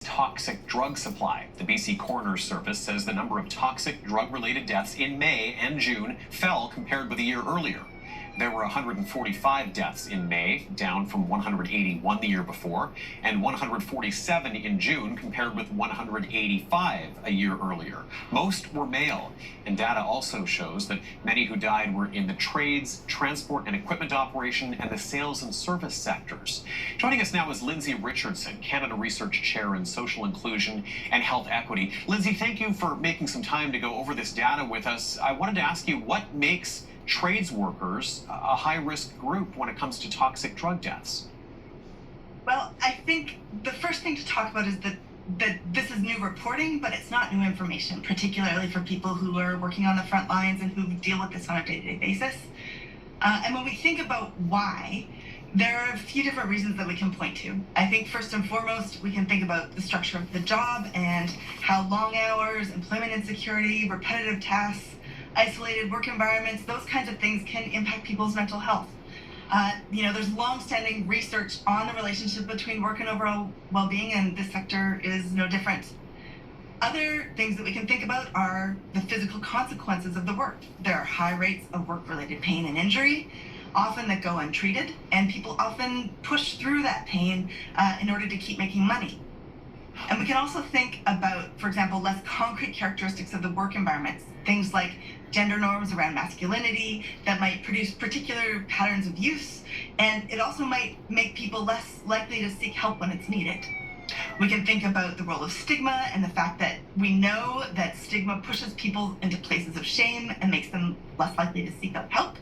toxic drug supply. The BC Coroner's Service says the number of toxic drug-related deaths in May and June fell compared with a year earlier. There were 145 deaths in May, down from 181 the year before, and 147 in June, compared with 185 a year earlier. Most were male, and data also shows that many who died were in the trades, transport and equipment operation, and the sales and service sectors. Joining us now is Lindsay Richardson, Canada Research Chair in Social Inclusion and Health Equity. Lindsay, thank you for making some time to go over this data with us. I wanted to ask you, what makes trades workers a high-risk group when it comes to toxic drug deaths? Well, I think the first thing to talk about is that this is new reporting, but it's not new information, particularly for people who are working on the front lines and who deal with this on a day-to-day basis. And when we think about why, there are a few different reasons that we can point to. I think first and foremost, we can think about the structure of the job and how long hours, employment insecurity, repetitive tasks, isolated work environments, those kinds of things can impact people's mental health. There's long-standing research on the relationship between work and overall well-being, and this sector is no different. Other things that we can think about are the physical consequences of the work. There are high rates of work-related pain and injury, often that go untreated, and people often push through that pain in order to keep making money. And we can also think about, for example, less concrete characteristics of the work environments, things like gender norms around masculinity that might produce particular patterns of use, and it also might make people less likely to seek help when it's needed. We can think about the role of stigma and the fact that we know that stigma pushes people into places of shame and makes them less likely to seek out help.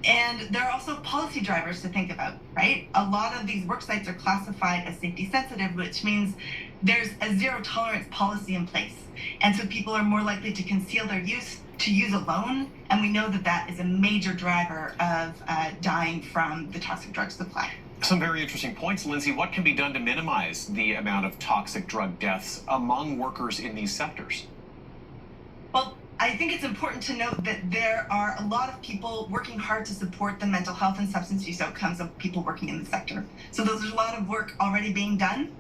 And there are also policy drivers to think about, right? A lot of these work sites are classified as safety sensitive, which means there's a zero tolerance policy in place. And so people are more likely to conceal their use, to use alone. And we know that that is a major driver of dying from the toxic drug supply. Some very interesting points, Lindsay. What can be done to minimize the amount of toxic drug deaths among workers in these sectors? Well, I think it's important to note that there are a lot of people working hard to support the mental health and substance use outcomes of people working in the sector. So there's a lot of work already being done.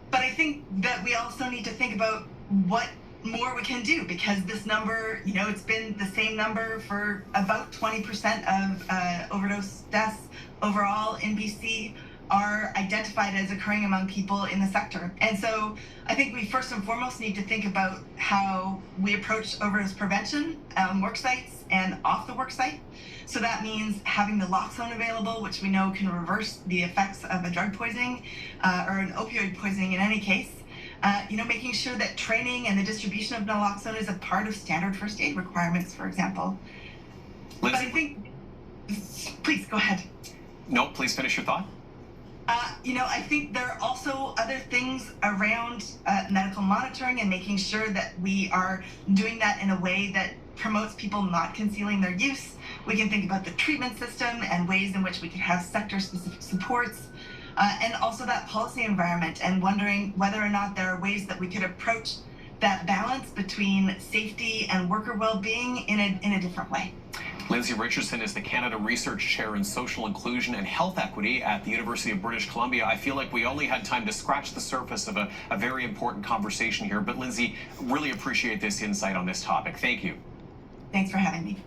But I think that we also need to think about what more we can do, because this number, it's been the same number for about 20% of overdose deaths overall in BC are identified as occurring among people in the sector. And so I think we first and foremost need to think about how we approach overdose prevention on work sites and off the work site. So that means having the naloxone available, which we know can reverse the effects of a drug poisoning or an opioid poisoning in any case. Making sure that training and the distribution of naloxone is a part of standard first aid requirements, for example. Liz, but I think, please go ahead. No, please finish your thought. I think there are also other things around medical monitoring and making sure that we are doing that in a way that promotes people not concealing their use. We can think about the treatment system and ways in which we could have sector-specific supports, and also that policy environment, and wondering whether or not there are ways that we could approach that balance between safety and worker well-being in a different way. Lindsay Richardson is the Canada Research Chair in Social Inclusion and Health Equity at the University of British Columbia. I feel like we only had time to scratch the surface of a very important conversation here, but Lindsay, really appreciate this insight on this topic. Thank you. Thanks for having me.